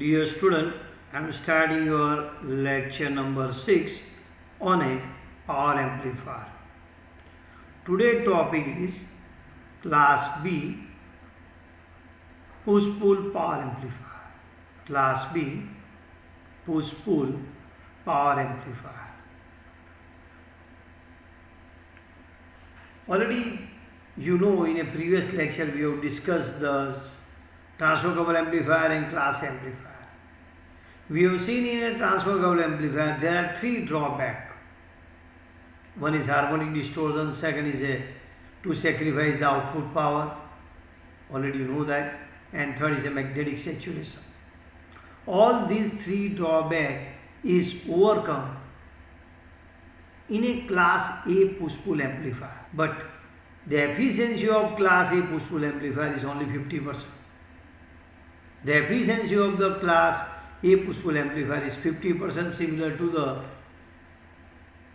Dear student, I am starting your lecture number 6 on a power amplifier. Today topic is class B push-pull power amplifier. Class B push-pull power amplifier. Already you know in a previous lecture we have discussed the transfer coupled amplifier and class amplifier. We have seen in a transfer coupled amplifier there are three drawbacks. One is harmonic distortion, second is to sacrifice the output power, already you know that, and third is a magnetic saturation. All these three drawbacks is overcome in a class A push-pull amplifier, but the efficiency of class A push-pull amplifier is only 50%. The efficiency of the class A push-pull amplifier is 50%, similar to the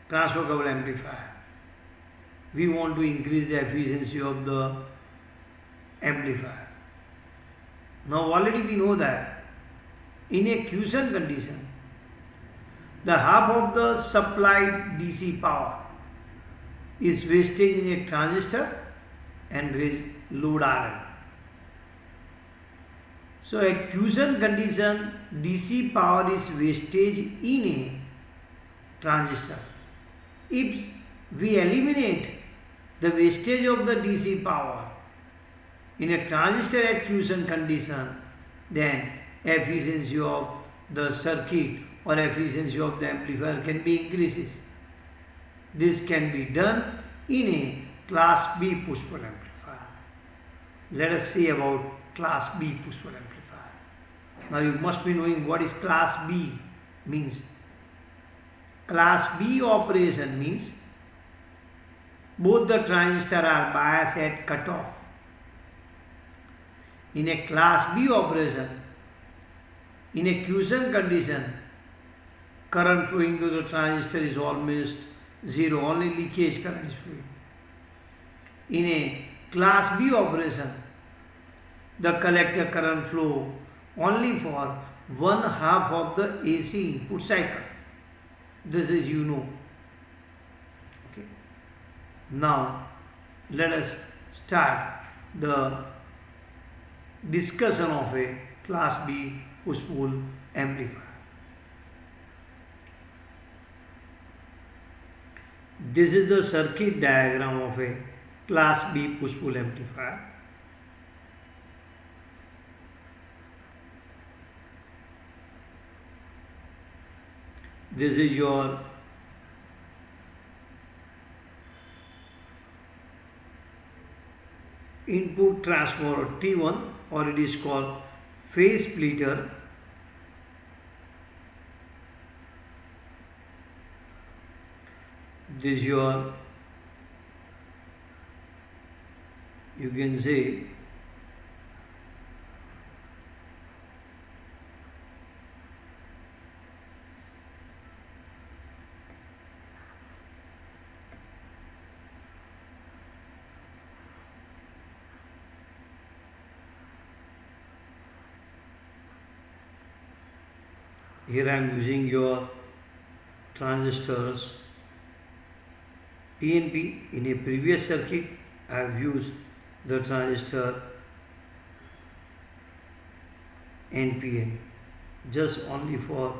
transfer coupled amplifier. We want to increase the efficiency of the amplifier. Now already we know that in a quiescent condition, the half of the supplied DC power is wastage in a transistor and there is load RL. So at quiescent condition, DC power is wastage in a transistor. If we eliminate the wastage of the DC power in a transistor at quiescent condition, then efficiency of the circuit or efficiency of the amplifier can be increases. This can be done in a class B push-pull amplifier. Let us see about class B push-pull amplifier. Now you must be knowing what is class B means. Class B operation means both the transistors are biased at cutoff. In a class B operation, in a quiescent condition, current flowing through the transistor is almost zero, only leakage current is flowing. In a class B operation, the collector current flow only for one half of the AC input cycle. This is you know. Okay. Now let us start the discussion of a class B push-pull amplifier. This is the circuit diagram of a class B push-pull amplifier. This is your input transformer T1, or it is called phase splitter. This is your, you can say, here I am using your transistors PNP. In a previous circuit I have used the transistor NPN, just only for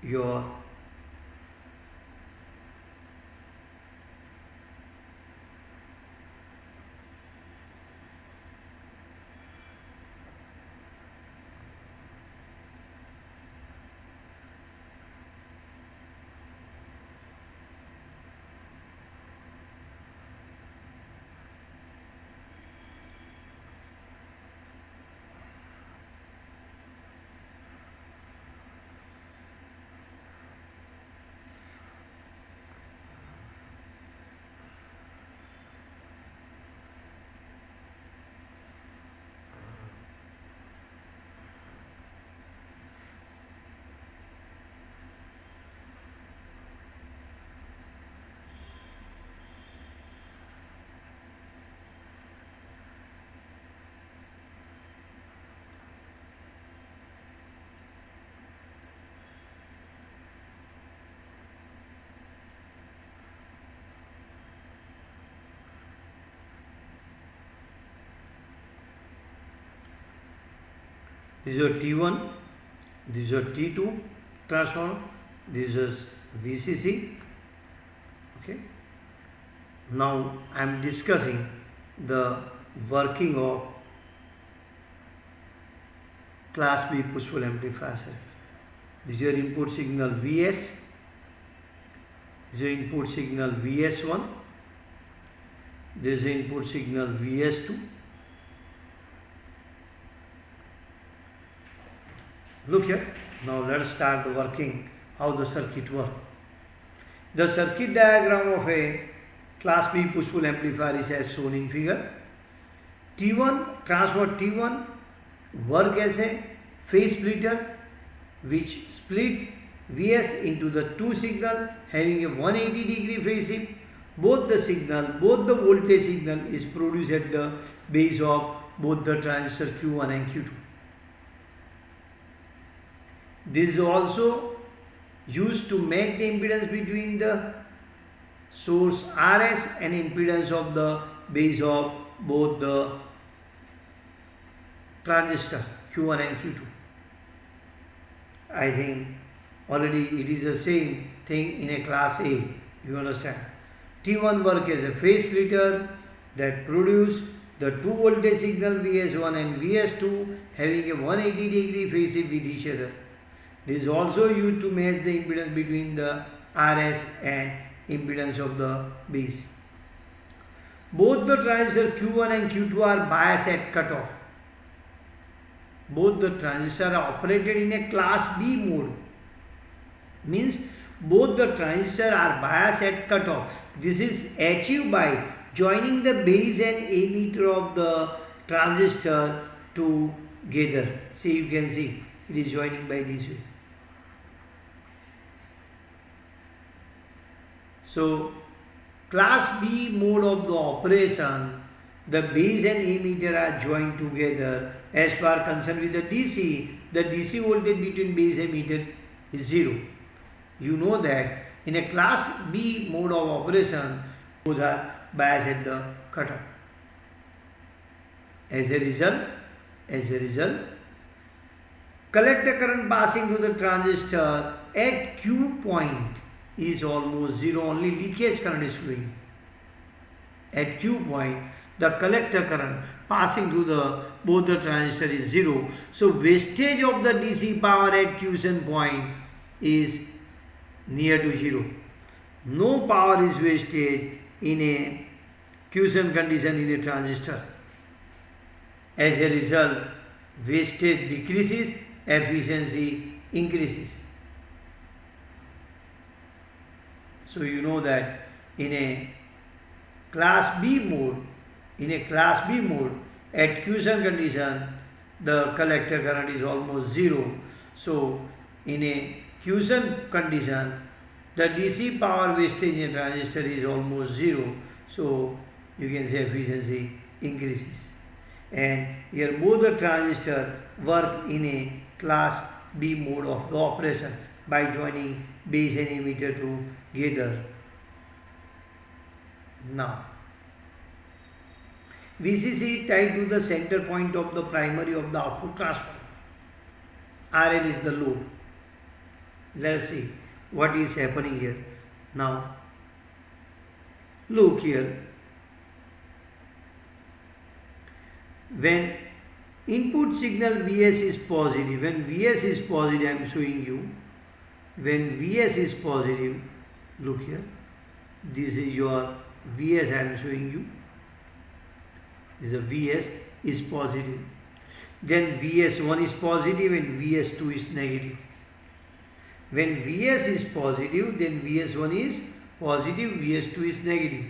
your This is your T1, this is your T2 transformer, this is VCC. Okay. Now I am discussing the working of class B push pull amplifier. This is your input signal Vs, this is your input signal Vs1, this is the input signal Vs2. Look here. Now let us start the working, how the circuit works. The circuit diagram of a class B push pull amplifier is as shown in figure. T1 transformer T1 work as a phase splitter which split Vs into the two signal having a 180 degree phase shift. Both the voltage signal is produced at the base of both the transistor Q1 and Q2. This is also used to make the impedance between the source Rs and impedance of the base of both the transistor Q1 and Q2. I think already it is the same thing in a class A. You understand? T1 work as a phase splitter that produce the two voltage signal Vs1 and Vs2 having a 180 degree phase shift with each other. This is also used to match the impedance between the Rs and impedance of the base. Both the transistors Q1 and Q2 are biased at cutoff. Both the transistors are operated in a class B mode. Means both the transistors are biased at cutoff. This is achieved by joining the base and emitter of the transistor together. See, you can see it is joining by this way. So, class B mode of the operation, the base and emitter are joined together. As far concerned with the DC voltage between base and emitter is 0. You know that in a class B mode of operation, both are biased at the cutoff. As a result, collector current passing through the transistor at Q point is almost 0, only leakage current is flowing. At Q point, the collector current passing through both the transistor is 0. So wastage of the DC power at quiescent point is near to 0. No power is wasted in a quiescent condition in a transistor. As a result, wastage decreases, efficiency increases. So you know that in a class B mode, at quiescent condition, the collector current is almost 0. So in a quiescent condition, the DC power wastage in a transistor is almost 0. So you can say efficiency increases. And here both the transistors work in a class B mode of the operation by joining base and emitter together. Now, VCC tied to the center point of the primary of the output transformer. RL is the load. Let us see what is happening here. Now, look here. When input signal Vs is positive, I am showing you. When Vs is positive, look here. This is your Vs I am showing you. This is a Vs is positive. Then Vs1 is positive and Vs2 is negative. When Vs is positive, then Vs1 is positive, Vs2 is negative.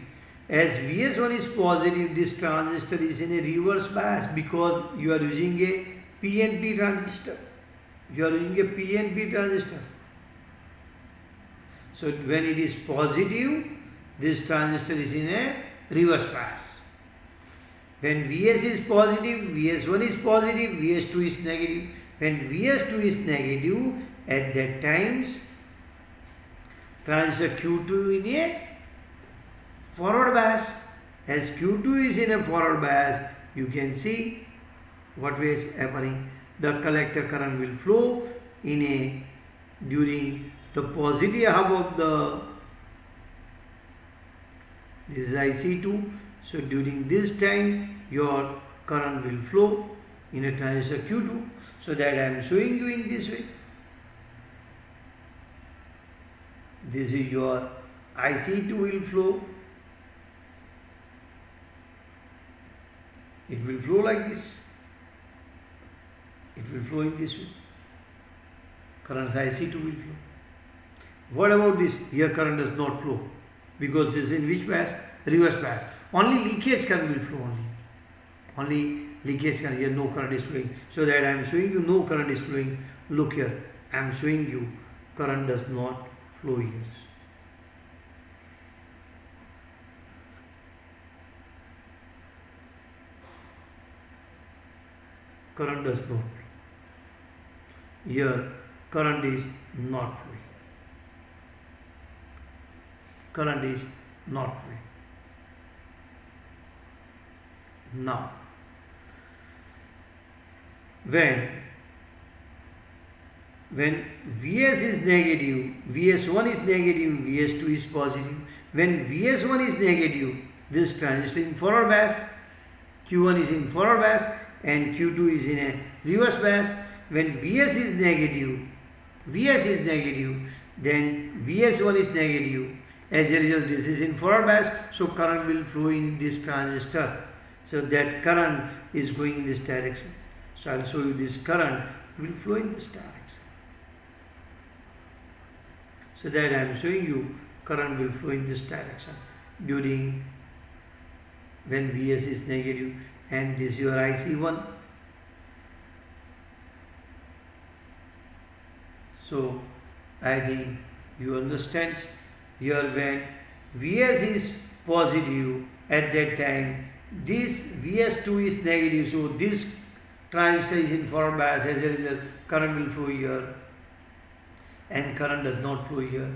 As Vs1 is positive, this transistor is in a reverse bias because you are using a PNP transistor. So when it is positive, this transistor is in a reverse bias. When Vs is positive, Vs1 is positive, Vs2 is negative. When Vs2 is negative, at that times transistor Q2 in a forward bias. As Q2 is in a forward bias, you can see what is happening. the collector current will flow in a during the positive half of the, this is IC2. So during this time your current will flow in a transistor Q2. So that I am showing you in this way. This is your IC2 will flow. It will flow like this. It will flow in this way. Current IC2 will flow. What about this? Here current does not flow because this is in which bias? Reverse bias. Only leakage current will flow only. Only leakage current. Here no current is flowing. So that I am showing you no current is flowing. Look here. I am showing you current does not flow here. Current does not flow. Here current is not flowing. Current is not flowing. Now, when Vs is negative, Vs1 is negative, Vs2 is positive. When Vs1 is negative, this transistor is in forward bias, Q1 is in forward bias and Q2 is in a reverse bias. When Vs is negative, then Vs1 is negative. As a result, this is in forward bias, so current will flow in this transistor. So that current is going in this direction. So I will show you this current will flow in this direction. So that I am showing you current will flow in this direction during when Vs is negative, and this is your IC1. So I think you understand. Here when Vs is positive, at that time this Vs2 is negative, so this transistor is in forward bias. As a result, current will flow here and current does not flow here.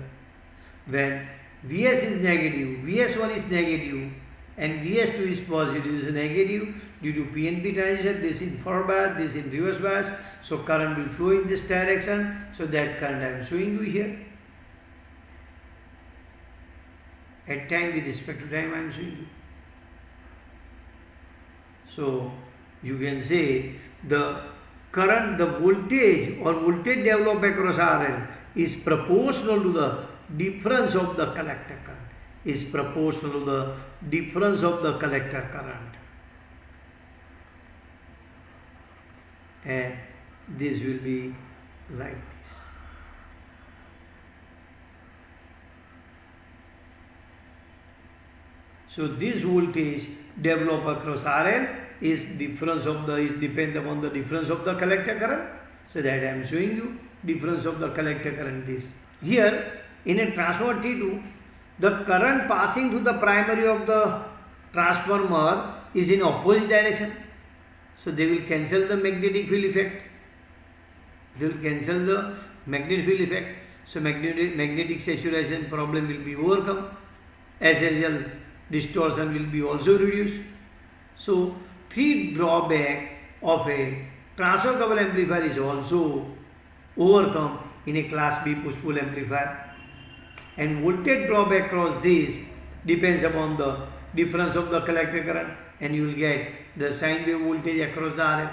When Vs is negative, Vs1 is negative and Vs2 is positive, this is negative due to PNP transistor, this in forward bias, this in reverse bias, so current will flow in this direction. So that current I am showing you here. At time, with respect to time I am showing you. So you can say the current, the voltage or voltage developed across RL is proportional to the difference of the collector current. Is proportional to the difference of the collector current. And this will be like this. So this voltage developed across RL is difference of the, is depends upon the difference of the collector current. So that I am showing you difference of the collector current is. Here in a transformer T2, the current passing through the primary of the transformer is in opposite direction. So they will cancel the magnetic field effect. They will cancel the magnetic field effect. So magnetic saturation problem will be overcome. As a result, distortion will be also reduced. So three drawback of a transfer coupled amplifier is also overcome in a class B push-pull amplifier. And voltage drawback across this depends upon the difference of the collector current, and you will get the sine wave voltage across the RL.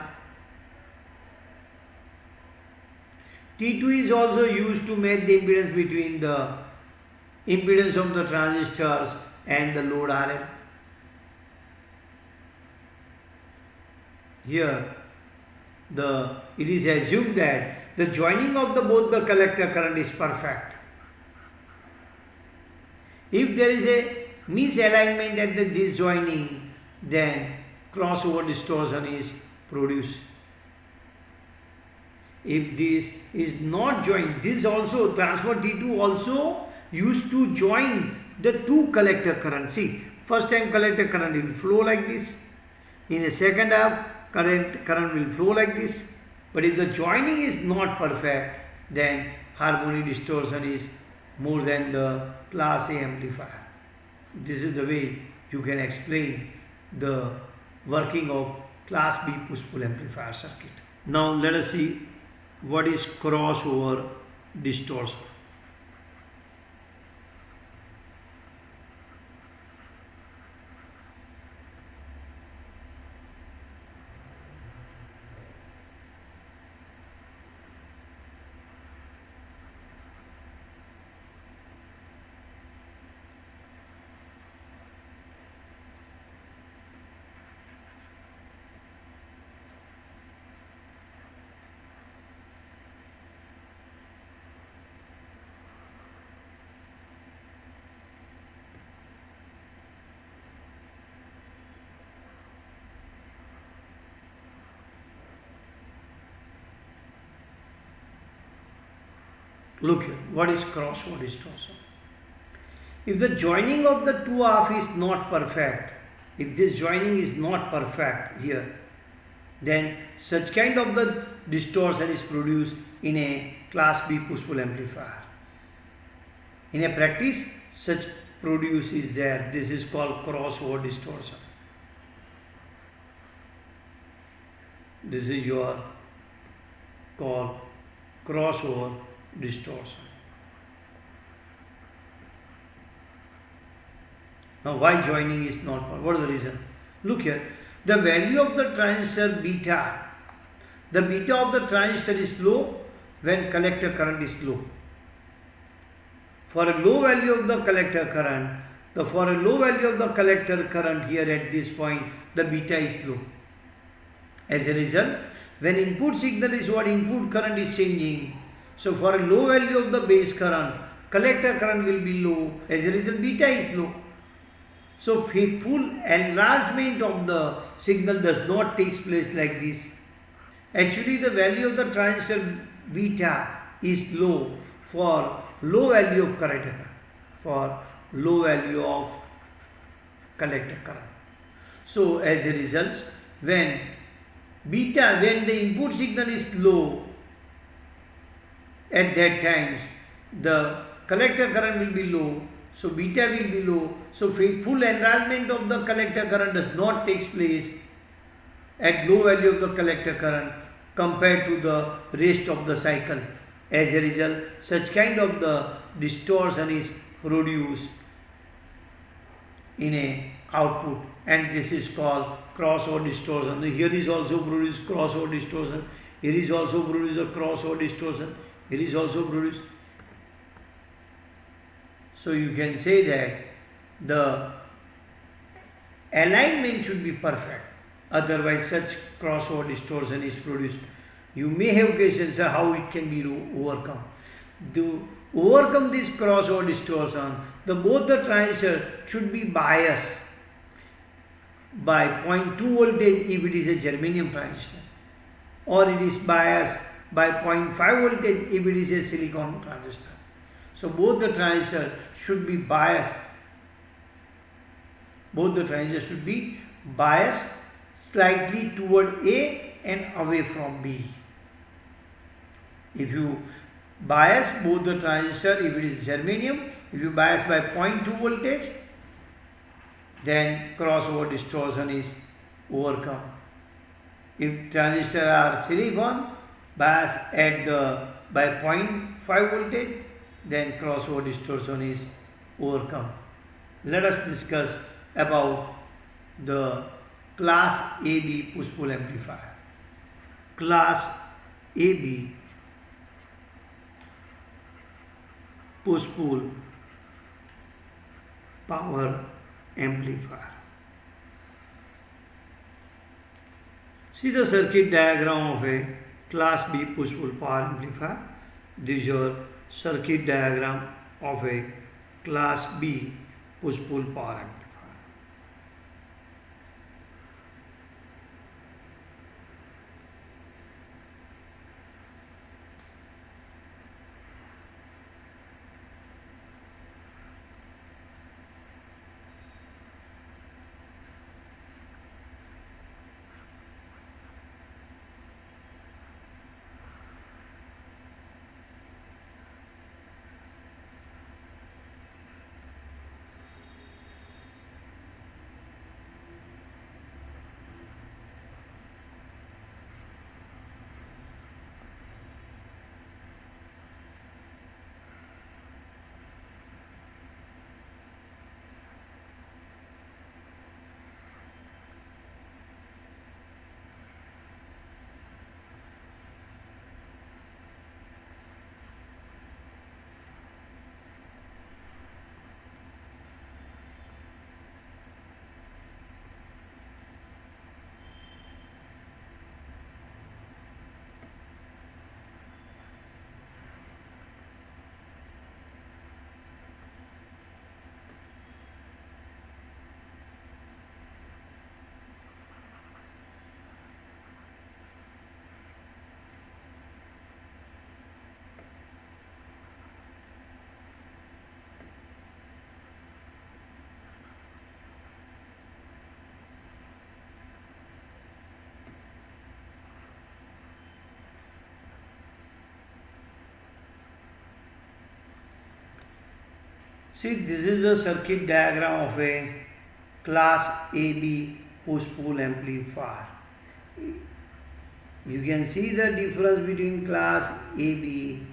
T2 is also used to match the impedance between the impedance of the transistors and the load RL. Here it is assumed that the joining of both the collector current is perfect. If there is a misalignment at this joining, then crossover distortion is produced. If this is not joined, this also transformer T2 also used to join the two collector currents. See, first time collector current will flow like this. In the second half, current will flow like this. But if the joining is not perfect, then harmonic distortion is more than the class A amplifier. This is the way you can explain the working of class B push-pull amplifier circuit. Now let us see what is crossover distortion. Look here, what is crossover distortion? If the joining of the two half is not perfect, if this joining is not perfect here, then such kind of the distortion is produced in a class B push-pull amplifier. In a practice, such produce is there. This is called crossover distortion. This is your called crossover distortion. Now why joining is not, what is the reason? Look here, the value of the transistor beta, the beta of the transistor is low when collector current is low. For a low value of the collector current, for a low value of the collector current here at this point, the beta is low. As a result, when input signal is what input current is changing, so for a low value of the base current, collector current will be low. As a result, beta is low. So full enlargement of the signal does not take place like this. Actually, the value of the transistor beta is low for low value of collector current, for low value of collector current. So as a result, when the input signal is low, at that time the collector current will be low, so beta will be low. So full enlargement of the collector current does not take place at low value of the collector current compared to the rest of the cycle. As a result, such kind of the distortion is produced in a output, and this is called crossover distortion. Here is also produced crossover distortion. Here is also produced a crossover distortion. Here is also produced. So you can say that the alignment should be perfect, otherwise such crossover distortion is produced. You may have questions how it can be overcome. To overcome this crossover distortion, both the transistors should be biased by 0.2 voltage if it is a germanium transistor, or it is biased by 0.5 voltage if it is a silicon transistor. So both the transistors should be biased. Both the transistors should be biased slightly toward A and away from B. If you bias both the transistors, if it is germanium, if you bias by 0.2 voltage, then crossover distortion is overcome. If transistors are silicon, bias at by 0.5 voltage, then crossover distortion is overcome. Let us discuss about the class AB push-pull amplifier. Class AB push-pull power amplifier. See the circuit diagram of a class B push-pull power amplifier. This is your circuit diagram of a class B push-pull power amplifier. See, this is the circuit diagram of a class AB push-pull amplifier. You can see the difference between class AB,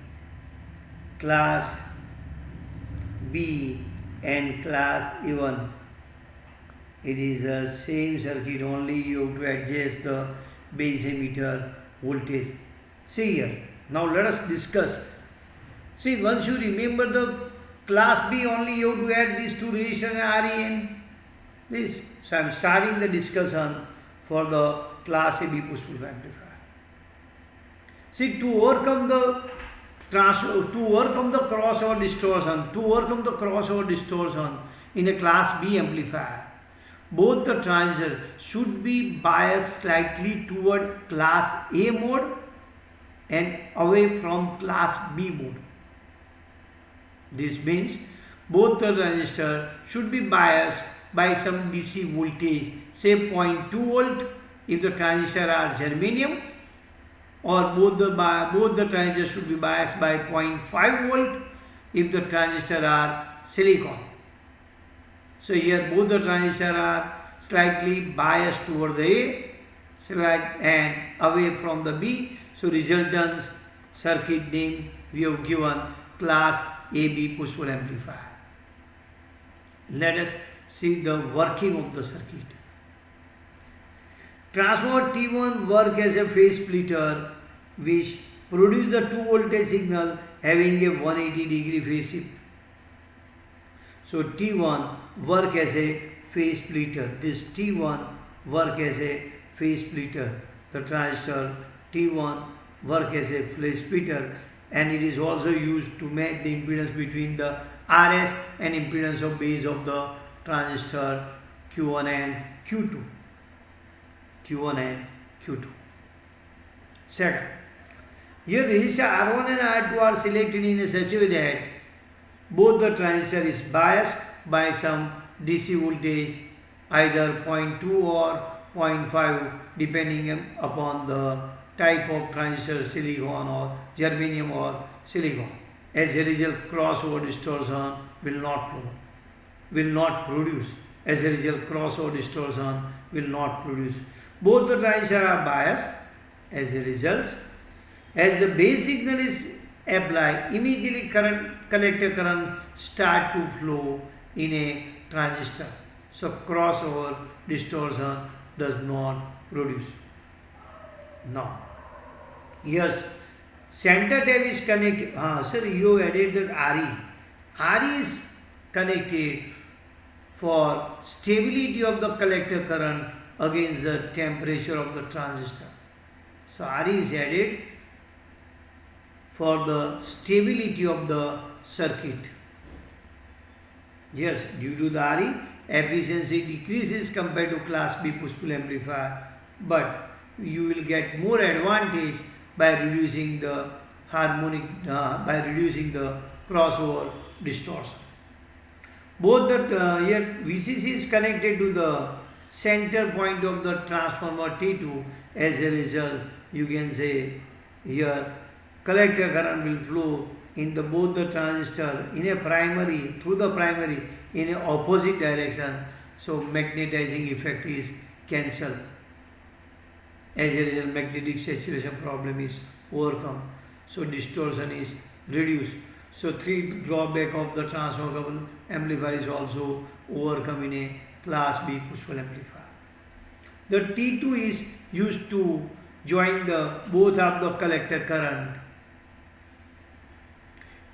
class B and class A1. It is the same circuit, only you have to adjust the base emitter voltage. See here. Now let us discuss. See, once you remember the class B, only you have to add these two resistors RE. This. So I am starting the discussion for the class AB push-pull amplifier. See, to overcome the crossover distortion in a class B amplifier, both the transistors should be biased slightly toward class A mode and away from class B mode. This means both the transistors should be biased by some DC voltage, say 0.2 volt if the transistors are germanium, or both the transistors should be biased by 0.5 volt if the transistors are silicon. So here both the transistors are slightly biased toward the A and away from the B. So resultant circuit name we have given class AB push-pull amplifier. Let us see the working of the circuit. Transformer T1 work as a phase splitter which produce the 2 voltage signal having a 180-degree phase shift. So T1 work as a phase splitter. This T1 work as a phase splitter. The transistor T1 work as a phase splitter, and it is also used to match the impedance between the RS and impedance of base of the transistor Q1 and Q2. Q1 and Q2. Second, here resistor R1 and R2 are selected in such a way that both the transistor is biased by some DC voltage, either 0.2 or 0.5 depending upon the type of transistor, silicon or germanium or silicon. As a result, crossover distortion will not produce. As a result, crossover distortion will not produce. Both the transistors are biased. As a result, as the base signal is applied, immediately collector current start to flow in a transistor. So crossover distortion does not produce. Now, yes, center tap is connected. Sir, you added that RE. RE is connected for stability of the collector current against the temperature of the transistor. So RE is added for the stability of the circuit. Yes, due to the RE, efficiency decreases compared to class B push-pull amplifier, but you will get more advantage by reducing the crossover distortion. Both here VCC is connected to the center point of the transformer T2. As a result, you can say here collector current will flow in both the transistor in a primary, through the primary in a opposite direction. So magnetizing effect is cancelled. As a result, magnetic saturation problem is overcome. So distortion is reduced. So three drawback of the transformer coupled amplifier is also overcome in a class B push-pull amplifier. The T2 is used to join both of the collector current.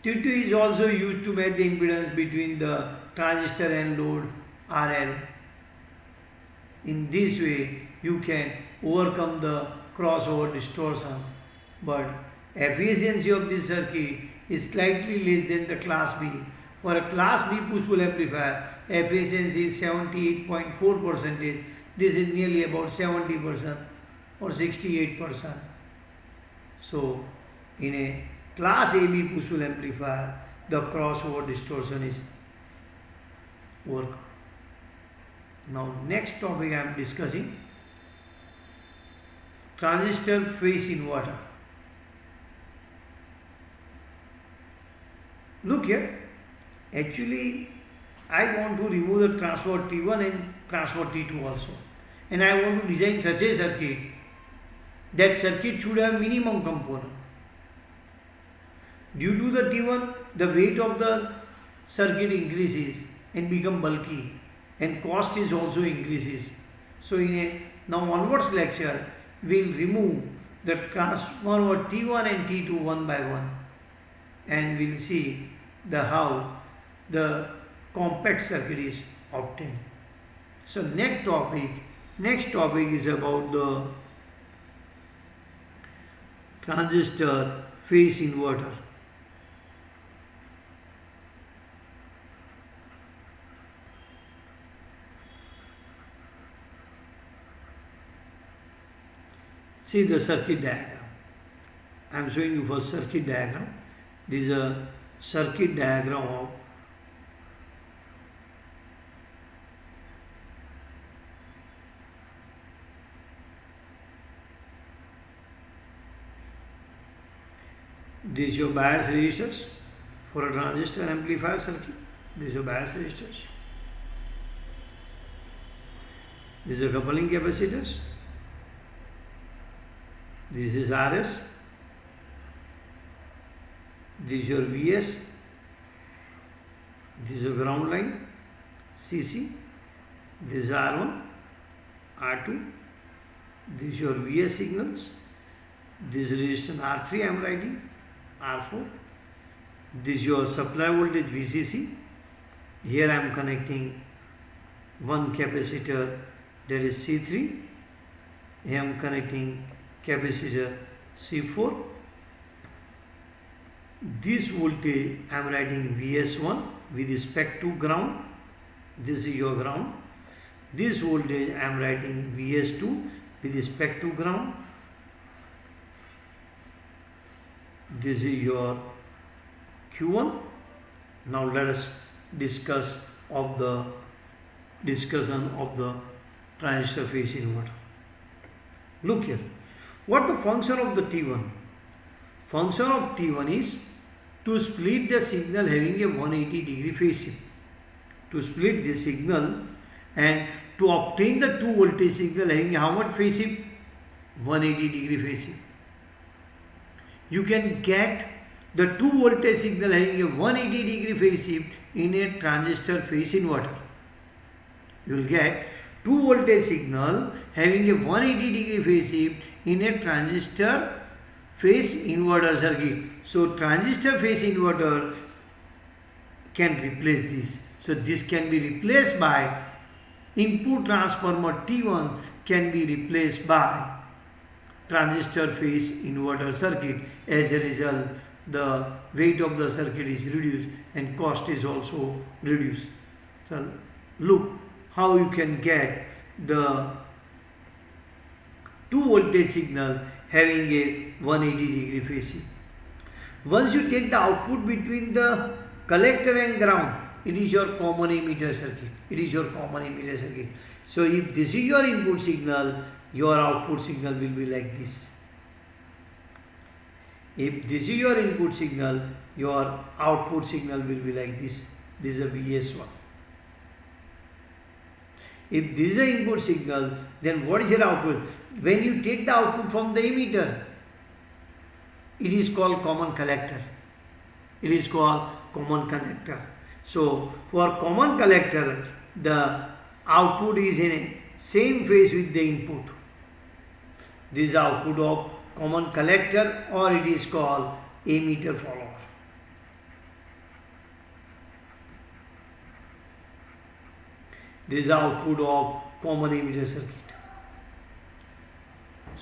T2 is also used to match the impedance between the transistor and load RL. In this way, you can overcome the crossover distortion, but efficiency of this circuit is slightly less than the class B. For a class B push-pull amplifier, efficiency is 78.4%. This is nearly about 70% or 68%. So, in a class AB push-pull amplifier, the crossover distortion is overcome. Now, next topic I am discussing, transistor phase inverter. Look here, Actually, I want to remove the transformer T1 and transformer T2 also. And I want to design such a circuit. That circuit should have minimum component. Due to the T1, the weight of the circuit increases and become bulky, and cost is also increases. So in a now onwards lecture, we will remove the transformer T1 and T2 one by one, and we will see the how the compact circuit is obtained. So next topic is about the transistor phase inverter. See the circuit diagram. I am showing you first circuit diagram. This is a circuit diagram of this is your bias resistors for a transistor amplifier circuit. This is your bias resistors. This is a coupling capacitors. This is RS. This is your VS. This is a ground line CC. This is R1, R2. This is your VS signals. This resistance R3 I am writing, R4. This is your supply voltage VCC. Here I am connecting one capacitor, that is C3. Here I am connecting capacitor C4. This voltage I am writing VS1 with respect to ground. This is your ground. This voltage I am writing VS2 with respect to ground. This is your Q1. Now let us discuss of the discussion of the transistor phase inverter. Look here. What the function of the T1? Function of T1 is to split the signal having a 180-degree phase shift. To split the signal and to obtain the 2 voltage signal having how much phase shift? 180-degree phase shift. You can get the 2 voltage signal having a 180-degree phase shift in a transistor phase inverter. You will get 2 voltage signal having a 180-degree phase shift in a transistor phase inverter circuit. So transistor phase inverter can replace this. So this can be replaced by input transformer T1 can be replaced by transistor phase inverter circuit. As a result, the weight of the circuit is reduced and cost is also reduced. So look how you can get the 2 voltage signal having a 180-degree phase shift. Once you take the output between the collector and ground, it is your common emitter circuit. It is your common emitter circuit. So if this is your input signal, your output signal will be like this. If this is your input signal, your output signal will be like this. This is a VS1. If this is the input signal, then what is your output? When you take the output from the emitter, it is called common collector. It is called common collector. So for common collector, the output is in a same phase with the input. This is the output of common collector, or it is called emitter follower. This is the output of common emitter circuit.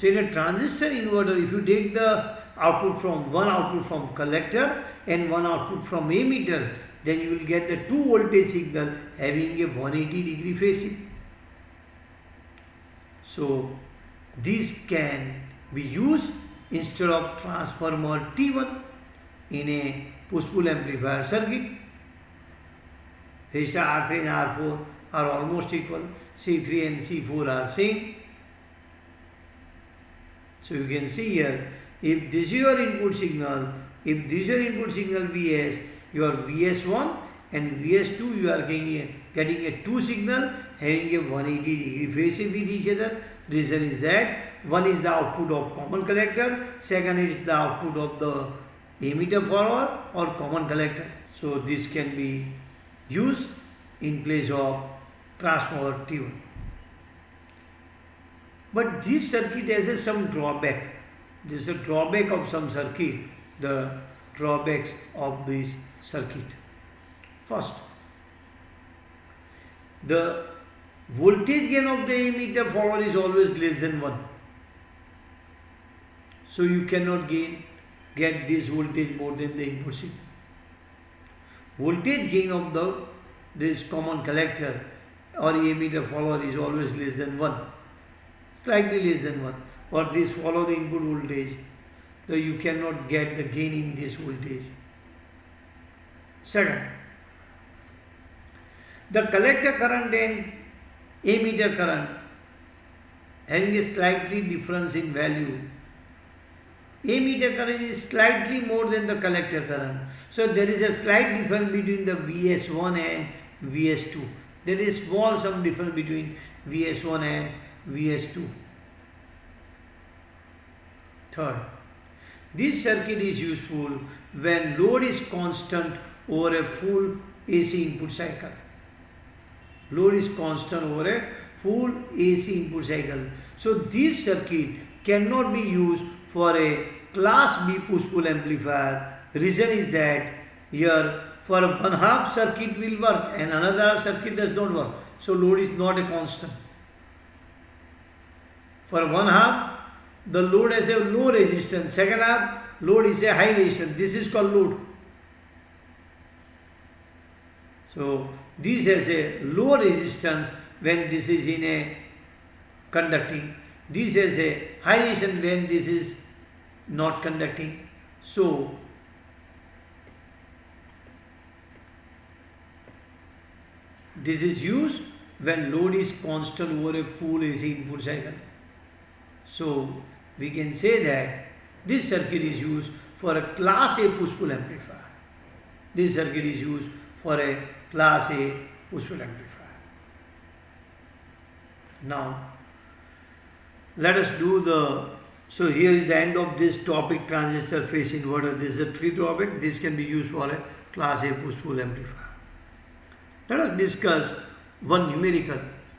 So in a transistor inverter, if you take the output from collector and one output from emitter, then you will get the 2 voltage signal having a 180-degree phase shift. So this can be used instead of transformer T1 in a push-pull amplifier circuit. Resistor R3 and R4 are almost equal. C3 and C4 are same. So you can see here, if this is your input signal, VS, your VS1 and Vs2 you are getting a two signal having a 180 degree phase shift with each other. Reason is that one is the output of common collector, second is the output of the emitter follower or common collector. So this can be used in place of transformer T1. But this circuit has some drawback. This is a drawback of some circuit. The drawbacks of this circuit. First, the voltage gain of the emitter follower is always less than 1. So you cannot get this voltage more than the input signal. Voltage gain of this common collector or emitter follower is always less than 1. Slightly less than 1. Or this follow the input voltage. So you cannot get the gain in this voltage. Second, the collector current and emitter current having a slightly difference in value. Emitter current is slightly more than the collector current. So there is a slight difference between the Vs1 and Vs2. There is small some difference between Vs1 and Vs2. Third, this circuit is useful when load is constant over a full AC input cycle. Load is constant over a full AC input cycle. So this circuit cannot be used for a class B push-pull amplifier. Reason is that here for one half circuit will work and another half circuit does not work. So load is not a constant. For one half the load has a low resistance, second half load is a high resistance. This is called load. So this has a low resistance when this is in a conducting. This has a high resistance when this is not conducting. So this is used when load is constant over a full AC input cycle. So we can say that this circuit is used for a class A push-pull amplifier. This circuit is used for a class A push-pull amplifier. Now let us do so here is the end of this topic, transistor phase inverter. This is a 3 drawback. This can be used for a class A push-pull amplifier. Let us discuss one numerical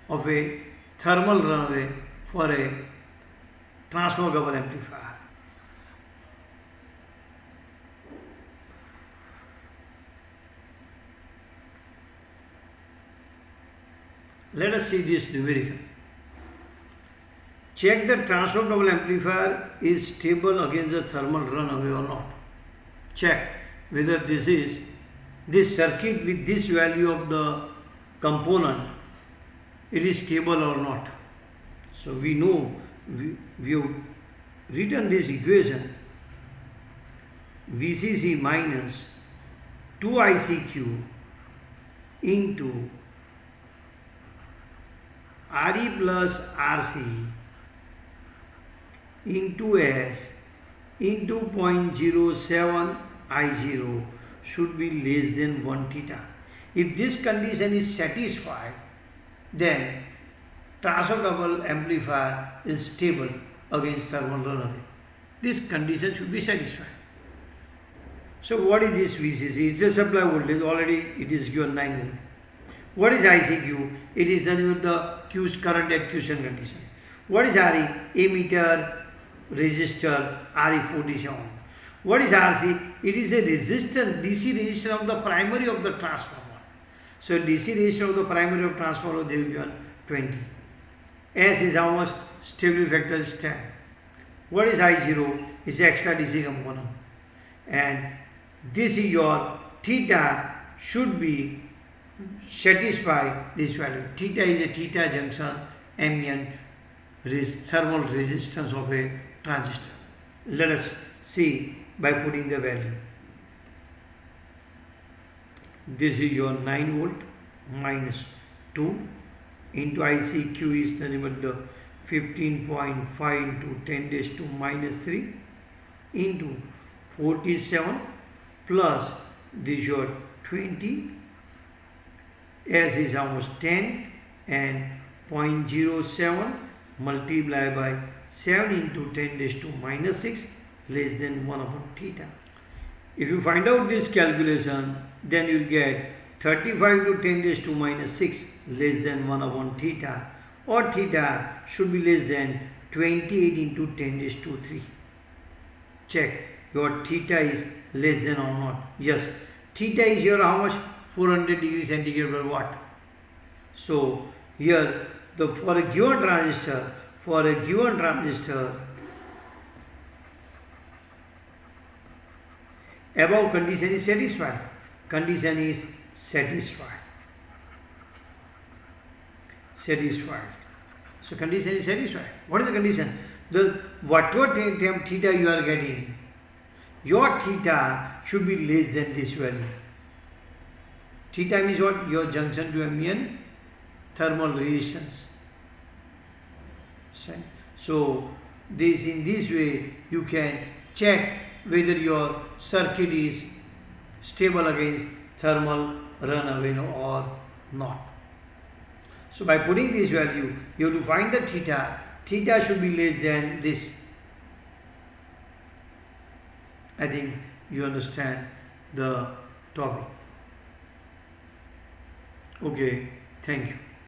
of a thermal runaway for a transformer couple amplifier. Let us see this numerical. Check the transformer couple amplifier is stable against the thermal runaway or not. Check whether this circuit with this value of the component, it is stable or not. So we know we have written this equation VCC minus 2ICQ into RE plus RC into S into 0.07 I0 should be less than 1 theta. If this condition is satisfied, then transfer couple amplifier is stable against thermal runaway. This condition should be satisfied. So what is this VCC? It's a supply voltage. Already it is given 9 volt. What is ICQ? It is done with the current at quiescent condition. What is RE? Emitter, resistor, RE47. What is RC? It is a resistance, DC resistance of the primary of the transformer. So DC resistance of the primary of transformer they will be given 20. S is how much? Stability factor is 10. What is I0? Is extra DC component. And this is your theta should be satisfy this value. Theta is a theta junction ambient thermal resistance of a transistor. Let us see by putting the value. This is your 9 volt minus 2 into ICQ is nothing but the 15.5 into 10 raised to minus 3 into 47 plus this your 20 S is how much? 10, and 0.07 multiplied by 7 into 10 raised to minus 6 less than 1 upon theta. If you find out this calculation, then you will get 35 to 10 raised to minus 6 less than 1 upon theta, or theta should be less than 28 into 10 raised to 3. Check your theta is less than or not. Yes, theta is here how much? 400 degrees centigrade per watt. So here for a given transistor, above condition is satisfied. Condition is satisfied. So condition is satisfied. What is the condition? Whatever theta you are getting, your theta should be less than this value. Theta means what? Your junction to ambient thermal resistance. So in this way you can check whether your circuit is stable against thermal runaway or not. So by putting this value, you have to find the theta. Theta should be less than this. I think you understand the topic. Okay, thank you.